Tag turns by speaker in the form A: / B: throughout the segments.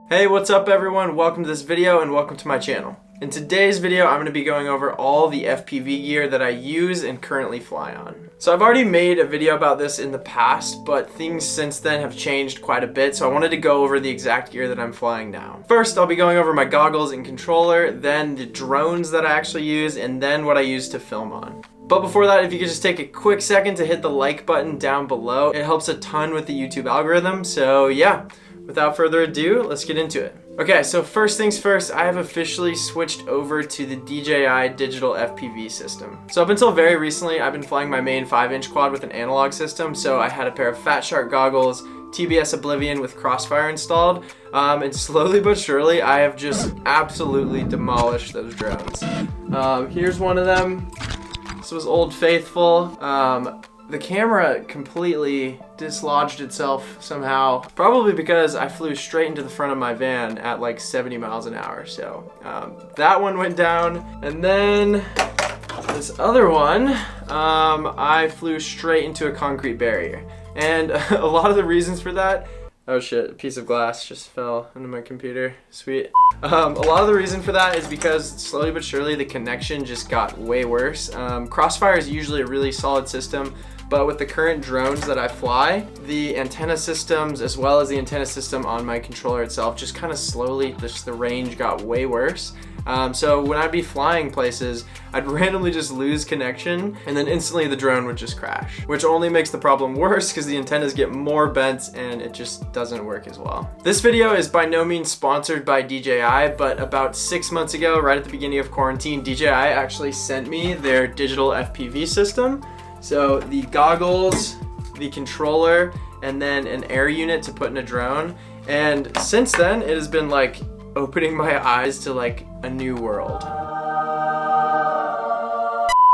A: Hey, what's up everyone? Welcome to this video and welcome to my channel. In today's video, I'm going to be going over all the FPV gear that I use and currently fly on. So I've already made a video about this in the past, but things since then have changed quite a bit, so I wanted to go over the exact gear that I'm flying now. First, I'll be going over my goggles and controller, then the drones that I actually use, and then what I use to film on. But before that, if you could just take a quick second to hit the like button down below, it helps a ton with the YouTube algorithm, so yeah. Without further ado, let's get into it. Okay, so first things first, I have officially switched over to the DJI digital FPV system. So up until very recently, I've been flying my main 5-inch quad with an analog system, so I had a pair of Fat Shark goggles, TBS Oblivion with Crossfire installed, and slowly but surely, I have just absolutely demolished those drones. Here's one of them. This was Old Faithful. The camera completely dislodged itself somehow, probably because I flew straight into the front of my van at like 70 miles an hour. So that one went down. And then this other one, I flew straight into a concrete barrier. And a lot of the reasons for that, oh shit, a piece of glass just fell into my computer. Sweet. A lot of the reason for that is because slowly but surely the connection just got way worse. Crossfire is usually a really solid system, but with the current drones that I fly, the antenna systems as well as the antenna system on my controller itself just kind of slowly, the range got way worse. So when I'd be flying places, I'd randomly just lose connection and then instantly the drone would just crash, which only makes the problem worse because the antennas get more bent and it just doesn't work as well. This video is by no means sponsored by DJI, but about 6 months ago, right at the beginning of quarantine, DJI actually sent me their digital FPV system. So the goggles, the controller, and then an air unit to put in a drone. And since then, it has been like opening my eyes to like a new world.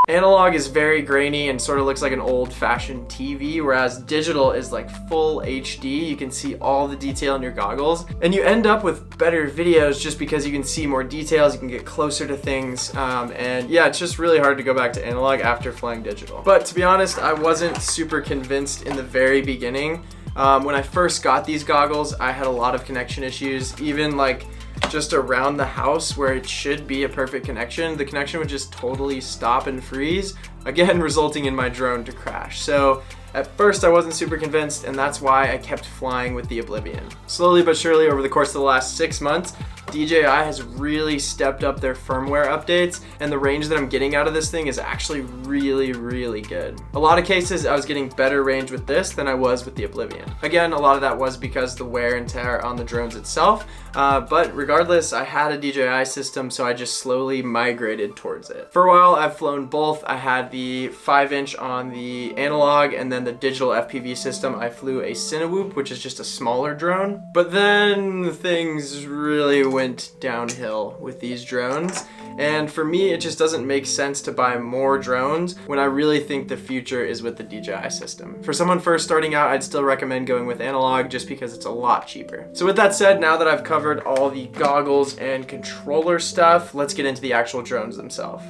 A: Analog is very grainy and sort of looks like an old-fashioned TV, whereas digital is like full HD. You can see all the detail in your goggles, and you end up with better videos just because you can see more details, you can get closer to things, and yeah, it's just really hard to go back to analog after flying digital. But to be honest, I wasn't super convinced in the very beginning. When I first got these goggles, I had a lot of connection issues, even like just around the house where it should be a perfect connection. The connection would just totally stop and freeze, again resulting in my drone to crash. So at first I wasn't super convinced, and that's why I kept flying with the Oblivion. Slowly but surely over the course of the last 6 months, DJI has really stepped up their firmware updates, and the range that I'm getting out of this thing is actually really good. A lot of cases I was getting better range with this than I was with the Oblivion. Again, a lot of that was because the wear and tear on the drones itself, but regardless, I had a DJI system, so I just slowly migrated towards it. For a while I've flown both. I had the 5-inch on the analog, and then the digital FPV system I flew a Cinematic, which is just a smaller drone. But then things really went downhill with these drones, and for me it just doesn't make sense to buy more drones when I really think the future is with the DJI system. For someone first starting out, I'd still recommend going with analog just because it's a lot cheaper. So with that said, now that I've covered all the goggles and controller stuff, let's get into the actual drones themselves.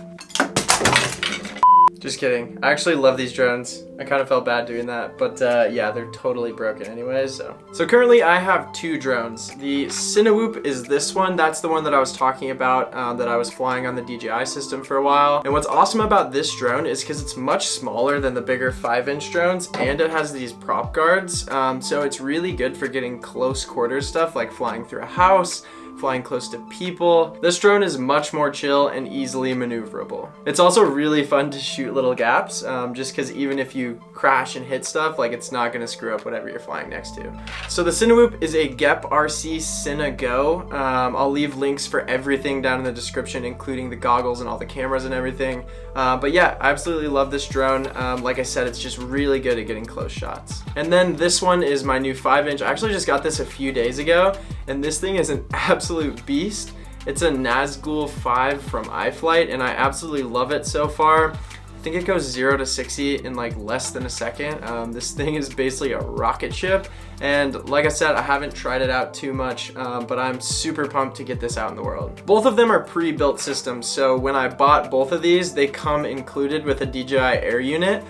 A: Just kidding. I actually love these drones. I kind of felt bad doing that, but yeah, they're totally broken anyways. So currently I have 2 drones. The Cinematic is this one. That's the one that I was talking about, that I was flying on the DJI system for a while. And what's awesome about this drone is because it's much smaller than the bigger 5-inch drones, and it has these prop guards. So it's really good for getting close quarters stuff like flying through a house, flying close to people. This drone is much more chill and easily maneuverable. It's also really fun to shoot little gaps, just because even if you crash and hit stuff, like it's not gonna screw up whatever you're flying next to. So the Cinematic is a GEP RC Cine Go. I'll leave links for everything down in the description, including the goggles and all the cameras and everything. But yeah, I absolutely love this drone. Like I said, it's just really good at getting close shots. And then this one is my new 5-inch. I actually just got this a few days ago, and this thing is an absolute beast. It's a Nazgul 5 from iFlight, and I absolutely love it so far. I think it goes 0 to 60 in like less than a second. This thing is basically a rocket ship, and like I said, I haven't tried it out too much, but I'm super pumped to get this out in the world. Both of them are pre-built systems, so when I bought both of these, they come included with a DJI Air unit,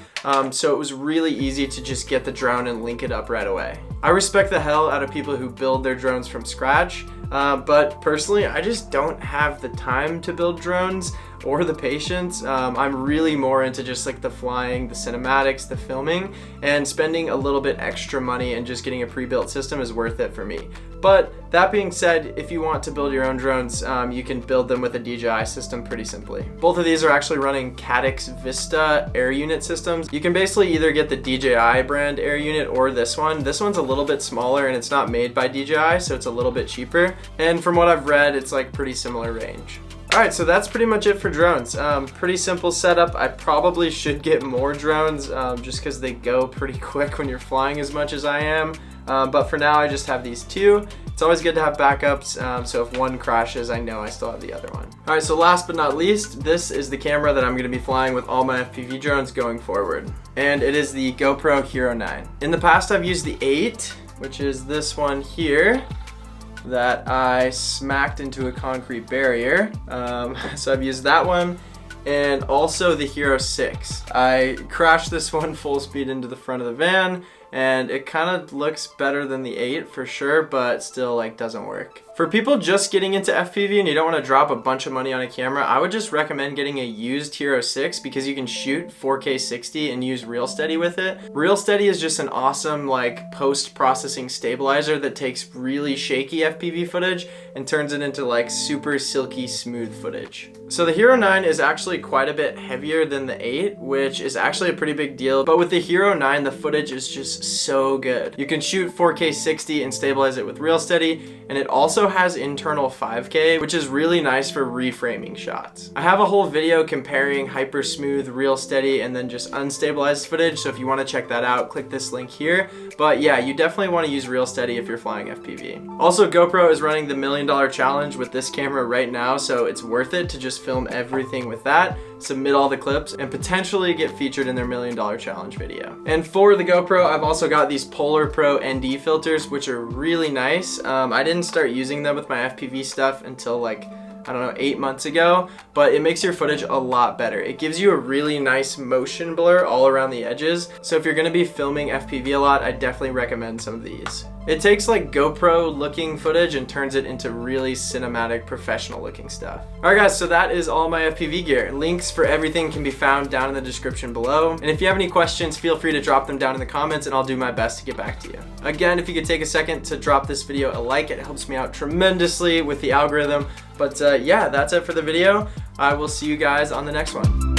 A: so it was really easy to just get the drone and link it up right away. I respect the hell out of people who build their drones from scratch. But personally, I just don't have the time to build drones or the patience. I'm really more into just like the flying, the cinematics, the filming, and spending a little bit extra money and just getting a pre-built system is worth it for me. But that being said, if you want to build your own drones, you can build them with a DJI system pretty simply. Both of these are actually running Caddx Vista air unit systems. You can basically either get the DJI brand air unit or this one. This one's a little bit smaller and it's not made by DJI, so it's a little bit cheaper. And from what I've read, it's like pretty similar range. Alright, so that's pretty much it for drones. Pretty simple setup. I probably should get more drones just because they go pretty quick when you're flying as much as I am. But for now, I just have these two. It's always good to have backups, so if one crashes, I know I still have the other one. Alright, so last but not least, this is the camera that I'm going to be flying with all my FPV drones going forward. And it is the GoPro Hero 9. In the past, I've used the 8, which is this one here, that I smacked into a concrete barrier. So I've used that one, and also the Hero 6. I crashed this one full speed into the front of the van, and it kind of looks better than the 8 for sure, but still like doesn't work. For people just getting into FPV and you don't want to drop a bunch of money on a camera, I would just recommend getting a used Hero 6 because you can shoot 4K 60 and use RealSteady with it. RealSteady is just an awesome like post-processing stabilizer that takes really shaky FPV footage and turns it into like super silky smooth footage. So the Hero 9 is actually quite a bit heavier than the 8, which is actually a pretty big deal. But with the Hero 9, the footage is just so good. You can shoot 4K 60 and stabilize it with RealSteady, and it also has internal 5K, which is really nice for reframing shots. I have a whole video comparing hyper smooth, RealSteady, and then just unstabilized footage, so if you want to check that out, click this link here. But yeah, you definitely want to use RealSteady if you're flying FPV. Also, GoPro is running the $1 million challenge with this camera right now, so it's worth it to just film everything with that, submit all the clips, and potentially get featured in their $1 million challenge video. And for the GoPro, I've also got these Polar Pro ND filters, which are really nice. I didn't start using them with my FPV stuff until like, I don't know, 8 months ago, but it makes your footage a lot better. It gives you a really nice motion blur all around the edges. So if you're gonna be filming FPV a lot, I definitely recommend some of these. It takes like GoPro looking footage and turns it into really cinematic, professional looking stuff. Alright guys, so that is all my FPV gear. Links for everything can be found down in the description below. And if you have any questions, feel free to drop them down in the comments and I'll do my best to get back to you. Again, if you could take a second to drop this video a like, it helps me out tremendously with the algorithm. But yeah, that's it for the video. I will see you guys on the next one.